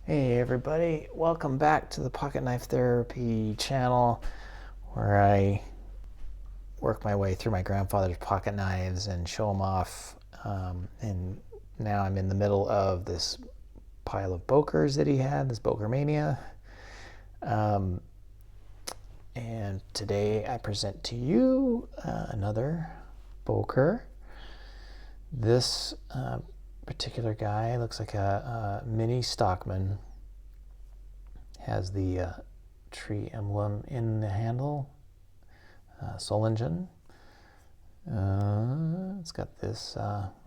Hey everybody, welcome back to the Pocket Knife Therapy channel where I work my way through my grandfather's pocket knives and show them off. And now I'm in the middle of this pile of Bokers that he had, this Boker mania. And today I present to you another Boker. This particular guy looks like a mini Stockman. Has the tree emblem in the handle, Solingen. It's got this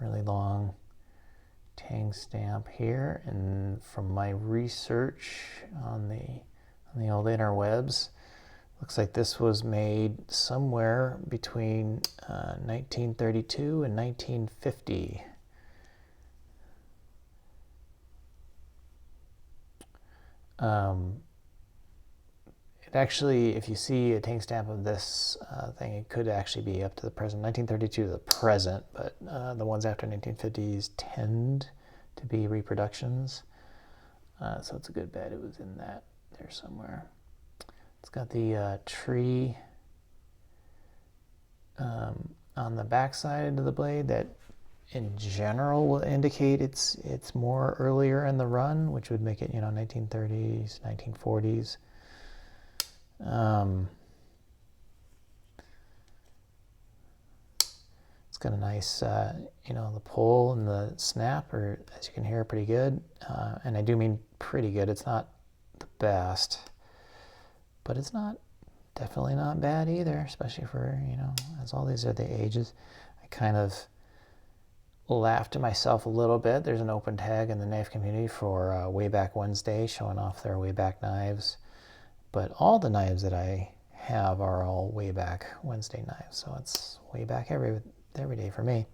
really long tang stamp here, and from my research on the old interwebs, looks like this was made somewhere between 1932 and 1950. It actually, if you see a tang stamp of this thing, it could actually be up to the present, 1932 to the present, but the ones after 1950s tend to be reproductions. So it's a good bet it was in that there somewhere. It's got the tree on the back side of the blade that in general will indicate it's more earlier in the run, which would make it, 1930s, 1940s. It's got a nice, the pull and the snap are, as you can hear, pretty good. And I do mean pretty good. It's not the best, but it's definitely not bad either, especially for, as all these are the ages. I kind of laughed to myself a little bit. There's an open tag in the knife community for Wayback Wednesday, showing off their Wayback knives. But all the knives that I have are all Wayback Wednesday knives, so it's way back every day for me.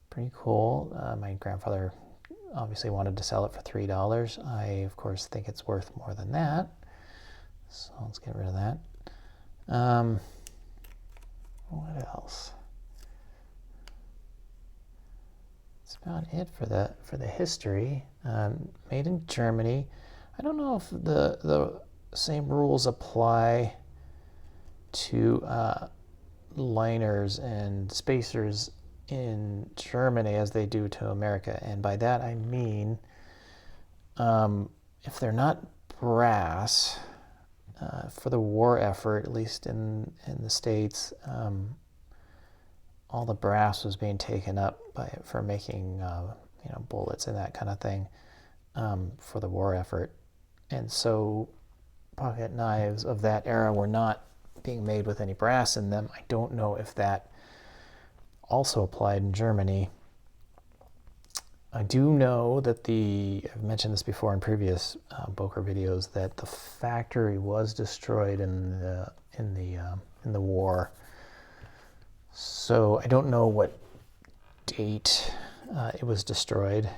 Pretty cool. My grandfather obviously wanted to sell it for $3. I, of course, think it's worth more than that. So let's get rid of that. What else? That's about it for the history. Made in Germany. I don't know if the same rules apply to liners and spacers in Germany as they do to America, and by that I mean if they're not brass, for the war effort, at least in the States, all the brass was being taken up for making bullets and that kind of thing, for the war effort. And so pocket knives of that era were not being made with any brass in them. I don't know if that also applied in Germany. I do know that I've mentioned this before in previous Boker videos, that the factory was destroyed in the war. So I don't know what date it was destroyed.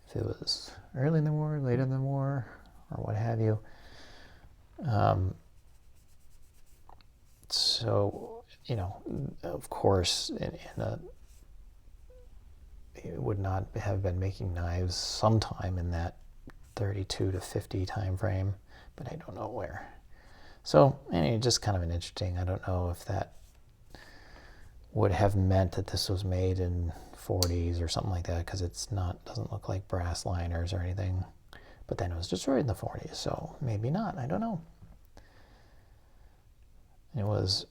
If it was early in the war, late in the war, or what have you. So, of course, it would not have been making knives sometime in that 32 to 50 time frame, but I don't know where. So, anyway, just kind of an interesting, I don't know if that would have meant that this was made in 40s or something like that, because doesn't look like brass liners or anything. But then it was destroyed in the 40s, so maybe not, I don't know. It was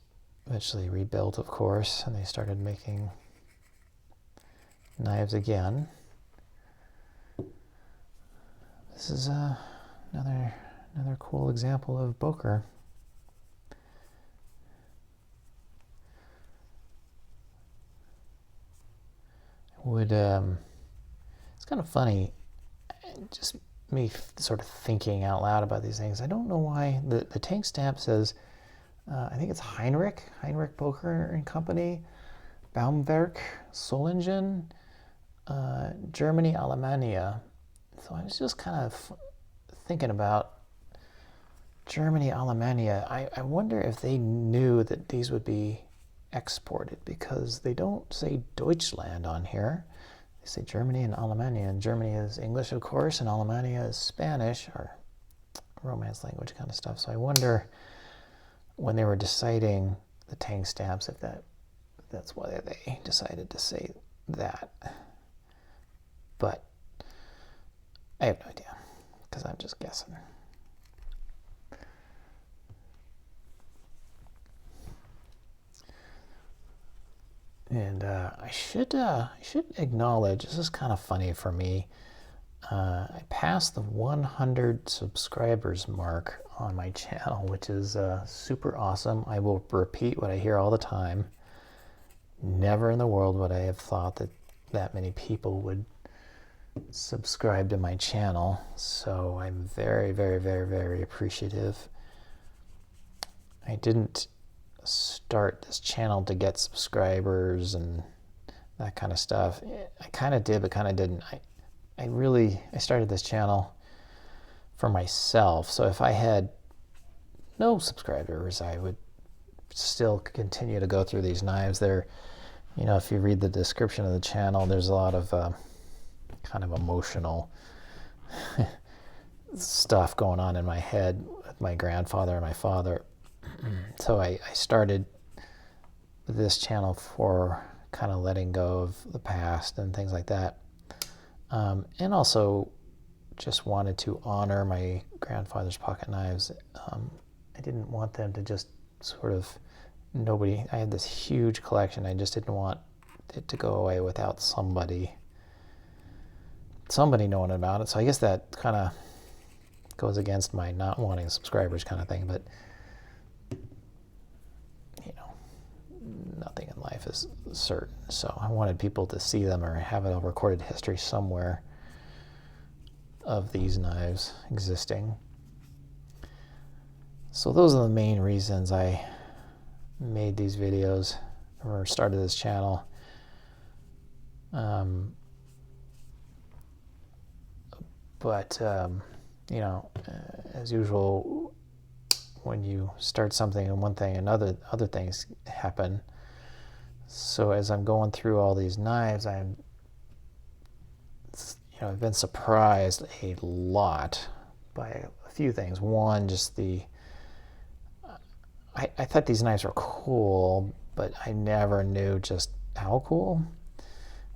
eventually rebuilt, of course, and they started making knives again. This is another cool example of Boker. It's kind of funny, just me sort of thinking out loud about these things. I don't know why the tang stamp says, I think it's HEINR Boker and Company, BAUMWERK, Solingen, Germany, ALEMANIA. So I was just kind of thinking about Germany, ALEMANIA. I wonder if they knew that these would be exported, because they don't say Deutschland on here. They say Germany and ALEMANIA, and Germany is English, of course, and ALEMANIA is Spanish, or Romance language kind of stuff. So I wonder when they were deciding the Tang stamps if that's why they decided to say that. But I have no idea, because I'm just guessing. And I should acknowledge, this is kind of funny for me. I passed the 100 subscribers mark on my channel, which is super awesome. I will repeat what I hear all the time. Never in the world would I have thought that that many people would subscribe to my channel. So I'm very, very, very, very appreciative. I didn't start this channel to get subscribers and that kind of stuff. I kind of did, but kind of didn't. I started this channel for myself. So if I had no subscribers, I would still continue to go through these knives. They're, you know, if you read the description of the channel, there's a lot of kind of emotional stuff going on in my head with my grandfather and my father. So I started this channel for kind of letting go of the past and things like that. And also just wanted to honor my grandfather's pocket knives. I didn't want them to just sort of, I had this huge collection. I just didn't want it to go away without somebody knowing about it. So I guess that kind of goes against my not wanting subscribers kind of thing, but you know, nothing in life is certain. So I wanted people to see them or have a recorded history somewhere of these knives existing. So those are the main reasons I made these videos or started this channel. You know, as usual, when you start something and one thing and other things happen. So as I'm going through all these knives, I've been surprised a lot by a few things. One, just I thought these knives were cool, but I never knew just how cool.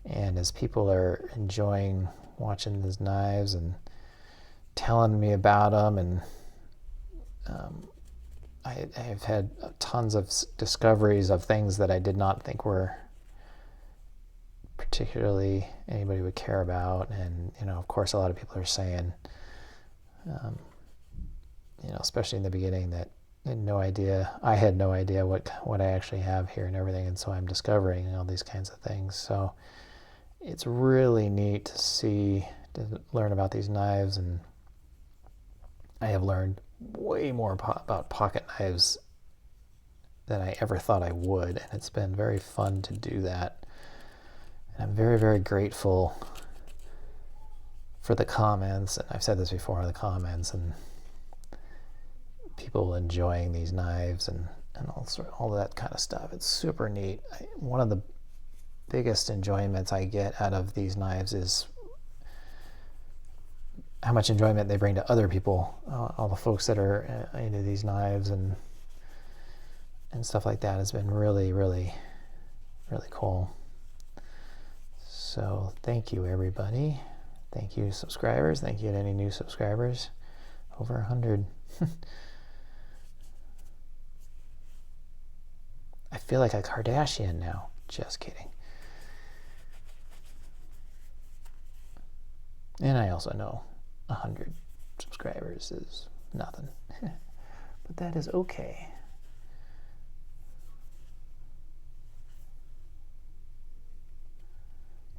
And as people are enjoying watching these knives and telling me about them, and I've had tons of discoveries of things that I did not think were particularly anybody would care about. And you know, of course, a lot of people are saying, you know, especially in the beginning, that I had no idea what I actually have here and everything. And so I'm discovering all these kinds of things. So it's really neat to learn about these knives, and I have learned way more about pocket knives than I ever thought I would, and it's been very fun to do that. And I'm very, very grateful for the comments, and I've said this before, the comments and people enjoying these knives and all that kind of stuff. It's super neat. One of the biggest enjoyments I get out of these knives is how much enjoyment they bring to other people, all the folks that are into these knives and stuff like that. Has been really, really, really cool. So thank you, everybody. Thank you, subscribers. Thank you to any new subscribers. Over 100. I feel like a Kardashian now. Just kidding. And I also know 100 subscribers is nothing, but that is okay.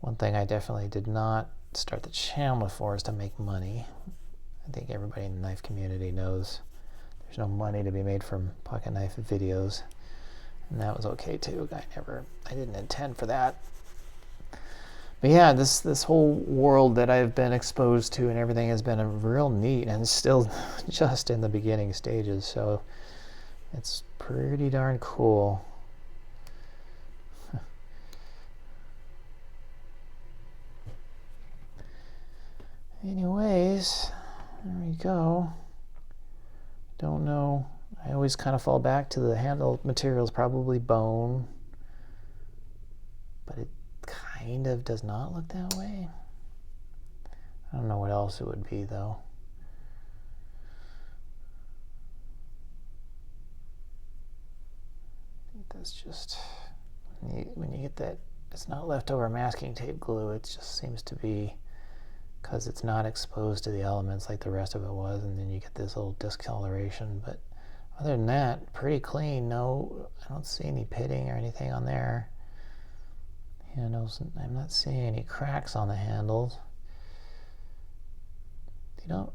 One thing I definitely did not start the channel for is to make money. I think everybody in the knife community knows there's no money to be made from pocket knife videos, and that was okay too. I didn't intend for that. But yeah, this whole world that I've been exposed to and everything has been a real neat, and still just in the beginning stages. So it's pretty darn cool. Anyways, there we go. Don't know. I always kind of fall back to the handle material is probably bone, but it kind of does not look that way. I don't know what else it would be though. I think that's just when you get that, it's not leftover masking tape glue, it just seems to be because it's not exposed to the elements like the rest of it was, and then you get this little discoloration. But other than that, pretty clean. No, I don't see any pitting or anything on there. Handles, I'm not seeing any cracks on the handles. You know,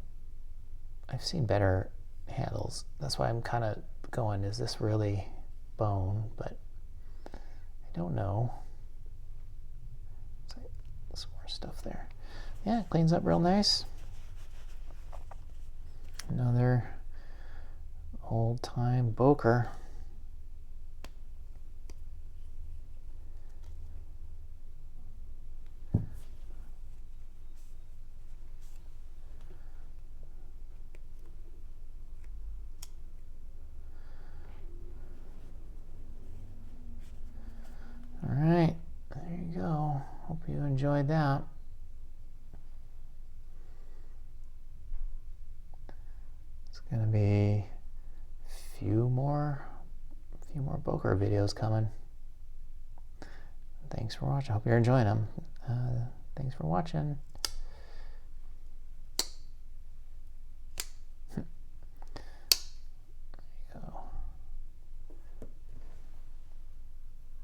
I've seen better handles. That's why I'm kind of going, is this really bone? But I don't know. Some more stuff there. Yeah, it cleans up real nice. Another old-time Boker. All right, there you go. Hope you enjoyed that. It's gonna be a few more Boker videos coming. Thanks for watching. I hope you're enjoying them. Thanks for watching.